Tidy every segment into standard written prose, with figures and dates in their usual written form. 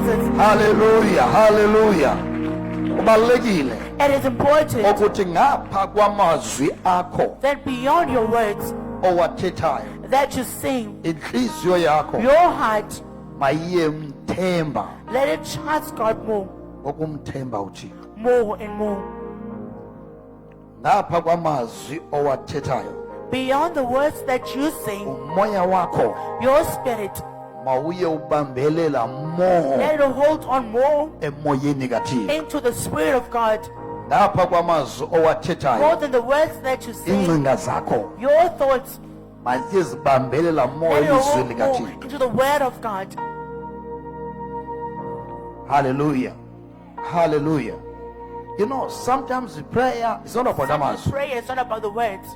Jesus. Hallelujah, hallelujah. Kubalulekile It is important ukuthi ngapha kwamazwi akho that beyond your words owathethayo that you sing, inhliziyo yakho your heart, mayemthemba let it trust God more, okumthemba uThixo. more and more. Ngapha kwamazwi owathethayo Beyond the words that you sing, umoya wakho your spirit, mawuye ubambelela more let it hold on more emoyeni kaThixo. into the Spirit of God. Ngapha kwamazwi More owathethayo than the words that you sing, ingcinga zakho your thoughts, mazizibambelela more let it elizweni hold more kaThixo. into the Word of God. Hallelujah, hallelujah. You know, sometimes prayer is not about Sometimes amazwi. prayer is not about the words.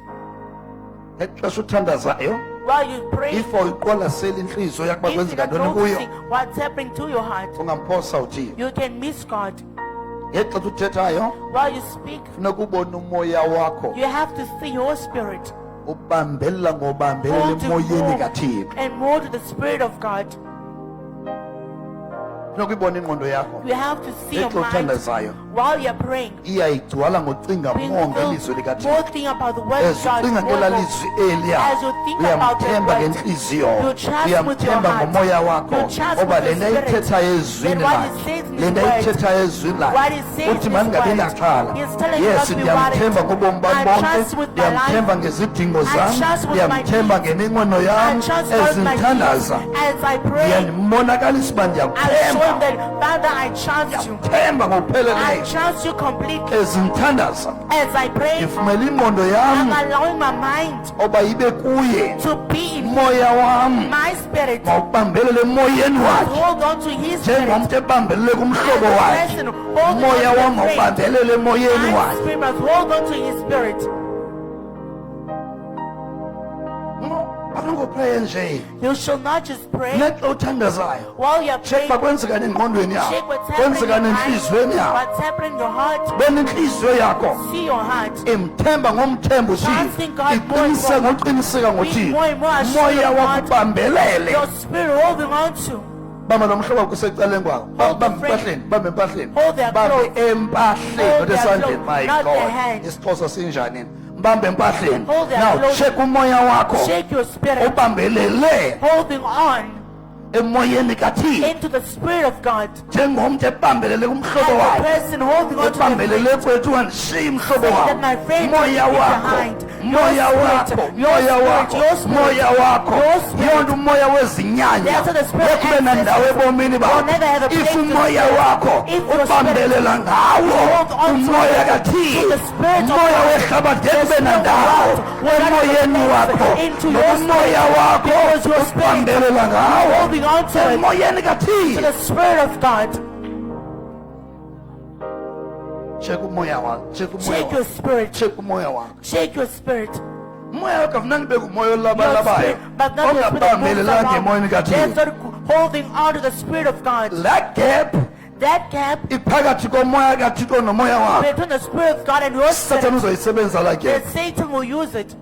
Exesha uthandazayo While you pray, if uyiqwalasela inhliziyo yakho if kwenza you're not ntoni kuyo noticing what's happening to your heart, ungamphosa uThixo. you can miss God. Ngexesha uthethayo While you speak, funeka ubone umoya wakho you have to see your spirit ubambelela ngobambelela hold to emoyeni more kaThixo. and more to the Spirit of God. Funeka uyibone ingqondo yakho You have to see your ngexesha mind uthandazayo while you're praying. iyayigcwala ngocinga Being more ngelizwi filled, likaThixo. more think about the word of As God. ucinga more ngela and more. lizwi eliya As you think about the uyamthemba word, ngenhliziyo you trust with your uyamthemba heart. ngomoya wakho You trust oba with your lena spirit. ayithethayo ezwini Then what he lakhe says in his lena word, ayithethayo ezwini what lakhe he says uthi in mandingabi his word, naxhala he's telling you yes not to be ndiyamthemba worried. ngobomi bam I bonke trust with my ndiyamthemba life. ngezidingo I zam trust with my ndiyamthemba needs. ngeminqweno I yam trust God with my ezimthandaza needs. As I pray, ndiyambonakalisha uba I show him ndiyamthemba that, Father, I trust you. themba I ngokupheleleyo trust you completely. ezimthandaza As I pray, ndivumela ingqondo I'm yam allowing my mind oba ibe kuye to be in umoya wam my spirit. mawubambelele emoyeni wakhe Hold on to his spirit. njengomntu ebambelele kumhlobo As a wakhe person holding umoya on wam to the faith, mawubambelele emoyeni my wakhe. spirit must hold on to his spirit. Akunokuphreya nje You shall not just pray nexa uthandazayo while you're check praying. uba kwenzekani engqondweni Check yakho what's happening in kwenzekani your entliziyweni mind, yakho what's happening in your heart. bena intliziyo yakho See your heart. imthemba ngomthemba Trusting God uthixo more and iqiniseka more. ngoqiniseka Be ngothixo more and more assured umoya of wakho God. ubambelele Your spirit holding on to. bamba nomhlobo wakho usecaleni kwakho Hold the bamba empahleni bamba empahleni Hold their bambe clothes. empahleni Hold not their esandleni clothes, my not their god hands. isixhosa sinjani mbambe empahleni Hold their now clothes. check umoya wakho Shake your spirit. ubambelele Holding on emoyeni kathixo into the spirit of God. njengomntu ebambelele kumhlobo As a wakhe person holding on to the ebambelele kwethu undishiyi mhlobo faith wakho that my faith will moya leave wakho behind. moya Your wakho spirit, moya your wakho spirit, your spirit, moya wakho your spirit. yonke umoya wezinyanya That's what the spirit bekube nandawo accesses. ebomini You'll never have a bakho if place to umoya stay. wakho If your ubambelela ngawo hold on to umoya it, kathixo to the spirit of umoya God, wehlabathi the ekube spirit of nandawo God will not have a emoyeni place wakho into your umoya spirit, wakho because your spirit ubambelela ngawo holding on to it, emoyeni to kathixo the spirit of God. check umoya wakho check umoya Shake your wakho spirit. check umoya wakho Shake your spirit. umoya wakho afunanga ube ngumoya Your olabalabayo spirit, but not the spirit that moves ongabambelelanga emoyeni around. That's kathixo not holding on to the spirit of God. that gap That gap iphakathi komoya kathixo nomoya wakho between the spirit of God and your sathane spirit, uzoyisebenzisa la that gap Satan will use it.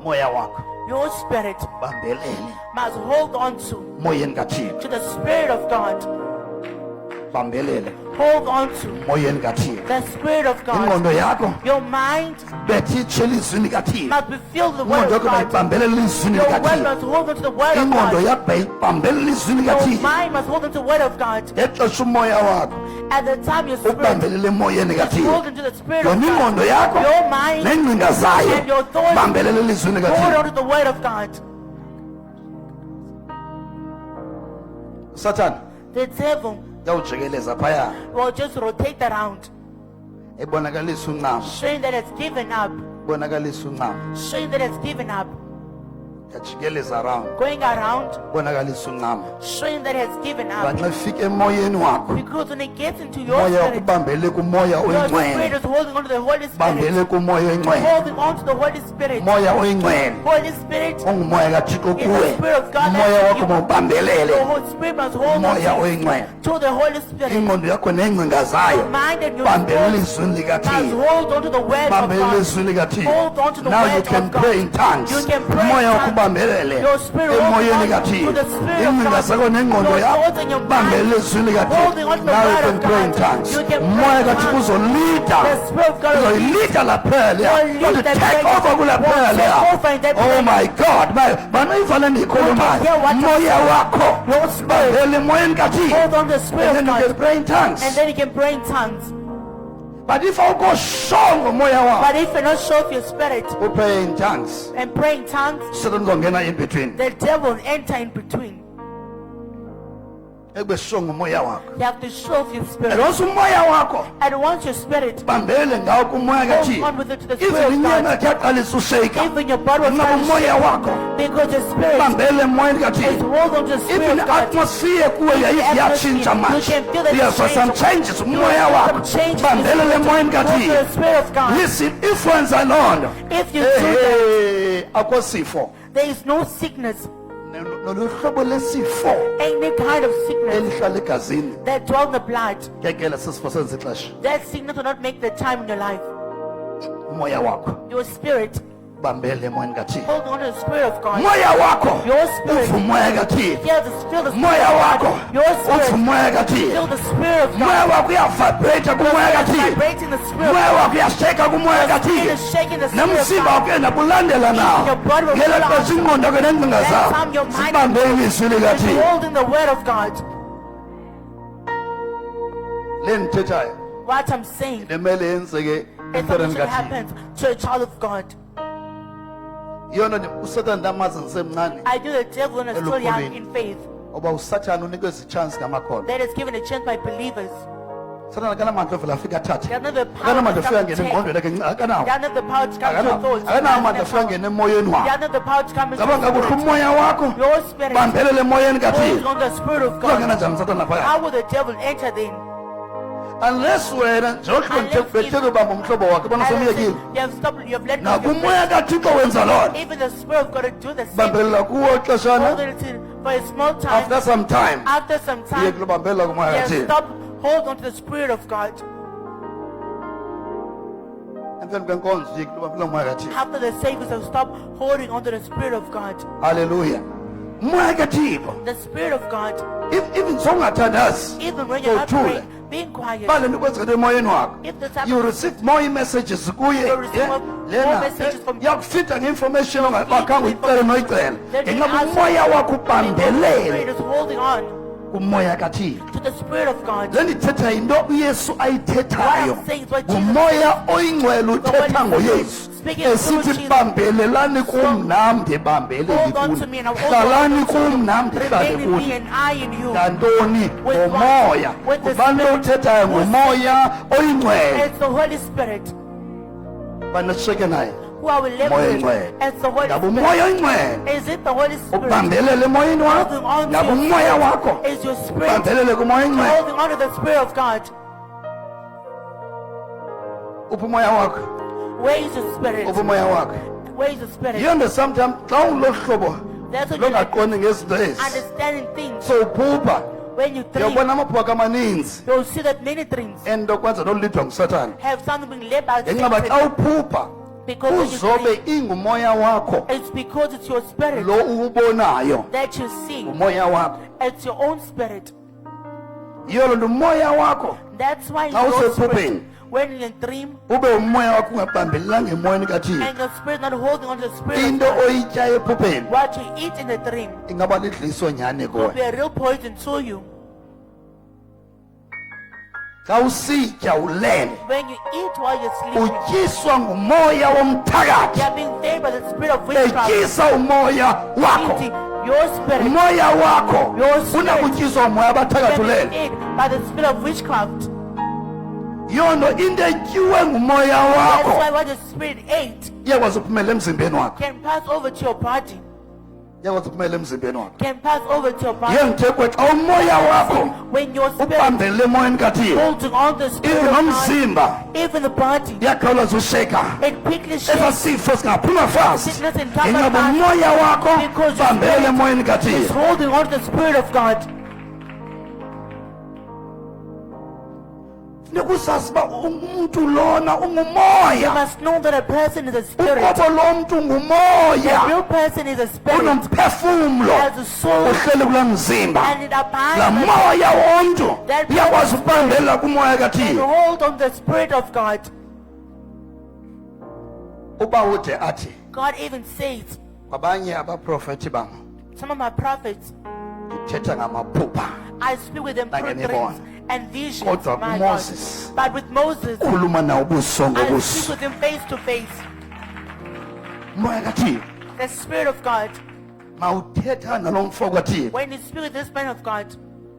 umoya wakho Your spirit bambelele must hold on moyeni kathixo to the spirit of God. bambelele Hold on to moyeni kathixo the spirit of God. ingqondo yakho Your mind bethi itsho elizwini kathixo must be filled with the word ingqondo of yakho God. mayibambelele elizwini Your word likathixo must hold on to the word of ingqondo God. yakho mayibambelele elizwini Your likathixo mind must hold on to the word of God. ngexesha umoya wakho At the time your spirit ubambelele emoyeni is kathixo holding to the spirit of yona ingqondo God. yakho Your mind neengcinga zayo and your thoughts bambelele elizwini hold kathixo on to the word of God. sathane The devil uyawujikeleza phaya will just rotate around, ebonakalisa uncamo showing that it's given up, bonakalisa uncamo showing that it's given up, yajikeleza around going around, bonakalisa uncamo showing that it's given up. banxa ifika emoyeni wakho Because when it gets into your umoya wakho spirit, ubambele kumoya your spirit oyingcwele is holding on to the Holy Spirit, bambele kumoya oyingcwele holding on to the Holy Spirit. umoya oyingcwele Holy Spirit ongumoya kathixo is the kuwe Spirit of God umoya that's wakho in you. mawubambelele The Holy Spirit must hold on umoya oyingcwele to the Holy Spirit. ingqondo yakho neengcinga zayo Mind and your bambele soul elizwini must likathixo hold on to the word of bambele God. elizwini likathixo Hold on to the now word you can of God. pray in tongues You can pray in umoya wakho tongues. ukubambelele Your spirit will emoyeni hold on kaThixo to the spirit of ingcinga God. sakho nengqondo Your yakho thoughts and your mind. bambele izwi likaThixo Holding on to the now you word can of pray in God. tongues You can pray umoya in kaThixo tongues. uzolida The spirit of God will lead. uzoyilida la prayer leya Will lead to that take prayer. over kula Will prayer take leya over in that oh prayer. my God banoyivala ndiyikhulumayo hear what I'm umoya saying. wakho Your spirit. bambele emoyeni kaThixo Hold on to the spirit and then of you can God. pray in tongues And then you can pray in tongues. but if awukoshongo umoya wakho But if you're not sure of your spirit upray in tongues and pray in tongues, Satan uzongena in between the devil will enter in between. ekube shongo umoya wakho You have to show of your and spirit. once umoya wakho And once your spirit, bambele ngawo kumoya hold on kaThixo with it to the spirit even of inyama God. yakhe yaqalisa ushayika Even your body will ngoba start to umoya shake wakho because your spirit bambele emoyeni is kaThixo hold on to the spirit even of God. atmosphere kuwe yatshintsha You manje can feel the uyazwa some change. changes You umoya will wakho feel some changes. bambele le emoyeni Hold to the kaThixo spirit of God. listen if wenza loo nto If you do that, akho sifo there is no sickness, noluhlobo lesifo any kind of sickness elihlala egazini that dwell in the blood. ngekela sisifo senza ixesha That sickness will not make the time in your life. umoya wakho Your spirit, bambele emoyeni kaThixo hold on to the spirit of God. umoya wakho Your spirit, uva umoya kaThixo feel the spirit of umoya wakho God. Your uva spirit, umoya kaThixo feel the spirit of umoya God. wakho uyavibrate kumoya It's kaThixo vibrating the spirit of umoya God. wakho uyasheka kumoya Your spirit kaThixo is shaking the spirit of nomzimba God. wakho yena bulandela nawo Your body will ngela follow xesha ingqondo ke nengcinga That zakho time your mind sibambe ilizwi is likaThixo holding the word of God. le ndithethayo What I'm saying lemele yenzeke is empireni something kaThixo happens to a child of God. yona uSatan ndamazi ngisemncane I do the devil when I'm still young in faith. oba uSathane unikwe ichance ngamakhono That is given a chance by believers. Sathane akanamandla ovela afika athathe They have not the power akanamandla to afika come to ngene take. engqondweni yakhe akanawo They have not the power to come to your thoughts. They akanamandla afika ngene emoyeni wakhe have not the power to come into cabanga your kuhle spirit. umoya wakho Your spirit bambelele emoyeni holds kaThixo on the spirit of uzongena God. njani uSathane laphaya How will the devil enter then? unless wena njengohlobo bethe kubamba umhlobo wakhe bona somyekile You have stopped, you have let go of your nakumoya friend. kaThixo wenza loo nto Even the spirit of God will do the same. bambelela kuwo ixeshana Hold it for a small time. after some time After some uye time, kulobambelela kumoya you have kaThixo stopped, hold on to the spirit of God. emveni kwenkonzo uye kulobambelela kumoya kaThixo After the saviors have stopped holding on to the spirit of God. haleluya umoya kaThixo The spirit of God, even sowungathandazi even when you're not Uthule. praying, being quiet. bale nto kwenzekele emoyeni wakho If this happens, you receive more messages kuye You receive yeah? more messages from- yakufita nge-information ongakhange uyicele noyicela then you ngenxa ask- umoya wakho because the spirit ubambelele is holding on kumoya kaThixo to the spirit of God. le ndithetha yinto uyesu ayithethayo What I'm saying is what Jesus ngumoya oyingcwele uthetha Holy ngoyesu speaking through esithi Jesus. bambelelani kum nam ndibambeleli Hold on kuni to me and I will hlalani hold on to kum nam you. ndihlale Remain in me kuni and I in you. ngantoni With ngomoya what? With the kubantu Spirit. uthethayo ngumoya oyingcwele It's the Holy Spirit banesisheke naye who I will live Moya with. oyingcwele. It's the Holy ngabe Spirit. umoya oyingcwele Is it the Holy Spirit? ubambelele emoyeni wakho Holding on to ngabe your umoya spirit. wakho Is your spirit ubambelele kumoya oyingcwele holding on to the spirit of God? uphi umoya wakho Where is your spirit? uphi umoya wakho Where is your spirit? yonke sometimes xa ulohlobo That's what you longaqondi ngezinto ezi understanding things. sowuphupha When you dream, uyabona amaphupha amaninzi you'll see that many dreams ento kwenza nolidwa ngusathane have something being led by ngenxa ba xa Satan. uphupha Because when you uzobe dream, ingumoya wakho it's because it's your spirit lo uwubonayo that you see. umoya wakho It's your own spirit. yiyo loo nto umoya wakho That's why Xa your usephupheni, spirit, when you dream ube umoya wakho ungabambelelanga emoyeni kaThixo and your spirit not holding on to the spirit of into God, oyityayo ephupheni what you eat in the dream ingaba lidliso nyhani will kuwe be a real poison to you. xa usitya ulele When you eat while you're sleeping, utyiswa ngumoya you womthakathi are being fed by the spirit of witchcraft. etyisa umoya wakho Eating your spirit, umoya wakho Your spirit. unakutyiswa ngumoya you abathakathi are ulele being fed by the spirit of witchcraft. yiyo nto into etyiwe ngumoya That's wakho why what the spirit ate iyakwazi uphumela emzimbeni wakho can pass over to your body. iyakwazi uphumela emzimbeni wakho Can pass over to your body. yiyo ndithekwe xa umoya wakho When your spirit ubambelele emoyeni kaThixo holding on to the spirit even of God, nomzimba even the body, iyakhawuleza usheka it quickly esa shakes. sifo singaphuma fast Sickness and come ngenxa back umoya wakho because your bambelele spirit emoyeni is kaThixo holding on to the spirit of God. bekusazi uba umuntu lona You ungumoya. must know that a person is a spirit. Uqobo lo muntu A ngumoya. real person is a spirit. Unomphefumlo. Has a soul. Uhleli kula mzimba. And it abides La in the moya wontu That uyakwazi ukubambela kumoya and kaThixo. hold on the spirit of God. Uba ude athi God even says, kwabanye abaprofethi bam some of my prophets, ngithetha ngamaphupha. I speak with them through Nangemibona. dreams and visions, Kodwa my uMoses God. But with Moses, khuluma nawo ubuso I speak ngobuso. with him face to face. Moya kaThixo The spirit of God. mawuthetha nalomfo kaThixo When you speak with this man of God,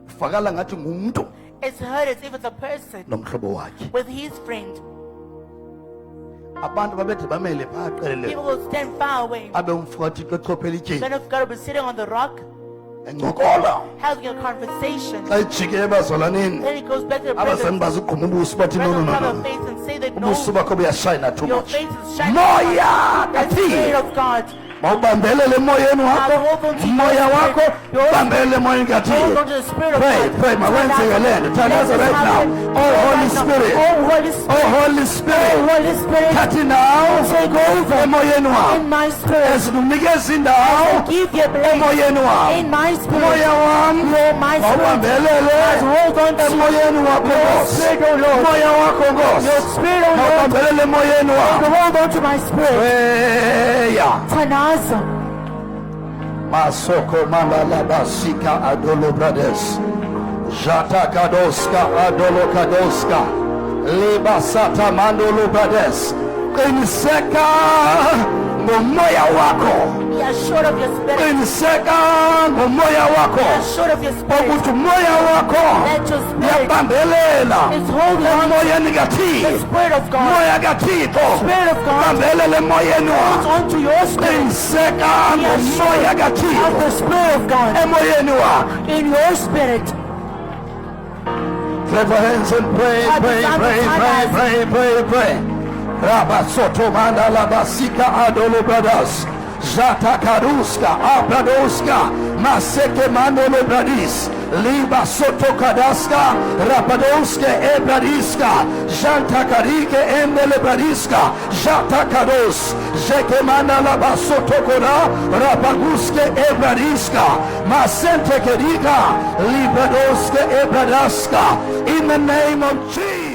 ufakala ngathi ngumuntu it's heard as if it's a person nomhlobo wakhe. with his friend. Abantu babethe bamele phaqelele People will stand far away. abe umfo kaThixo echophela ityeni Man of God will be sitting on the rock, encokola having a conversation. xa ijike ebazalwaneni Then he goes back to the abazalwane presence. bazigquma ubuso bathi no no Brothers no have no a face and say that no, ubuso bakho buyashayina too your much. face is shining. Moya The spirit kaThixo of God. mawubambelele emoyeni wakho, Hold on to umoya your wakho spirit. Your- bambelele emoyeni Hold kaThixo. on to the spirit of Pray, God. pray, makwenzeke le nto. Thandaza Let this right now. happen. Oh, Holy Right now. Spirit. Oh Holy Oh Spirit. Holy Oh Spirit, Holy Spirit. thathi nawo Take over emoyeni in wakho my spirit. ezinikeza indawo Give your place emoyeni wakho. in my spirit. Umoya wami You're my spirit. mawubambelele Hold on to emoyeni wakho your Nkosi. spirit, O Lord. Umoya wakho Nkosi. Your spirit, O Lord. Mawubambelele emoyeni wakho. Hold on to my spirit. Eya Tanaza. Masoko Mandala Basika Adolo Brothers Jata Kadoska Adolo Kadoska Liba Sata Mandolo Brothers Qiniseka ngomoya wako, Be assured of your spirit. qiniseka ngomoya Be wako assured of your spirit. ukuthi umoya wako Let your spirit uyabambelela is holding on emoyeni the kaThixo. spirit of God. Moya kaThixo Spirit of God. bambelele emoyeni Hold wakho, on to your spirit. qiniseka Be ngomoya assured of kaThixo the spirit of God emoyeni wakho. in your spirit. Clap your hands and pray, pray, pray, pray, pray, pray, pray. Rabasoto Mandala Basika Adolo Brothers. Jata Karuska, Abradoska, Maseke Mandolo Bradis, Liba Soto Kadaska, Rapadoske Ebradiska, Janta Karike Endele Bradiska, Jata Kados, Jeke Mandala Basoto Koda, Rapaguske Ebradiska, Masente Kerika, Libradoske Ebradaska, in the name of Jesus.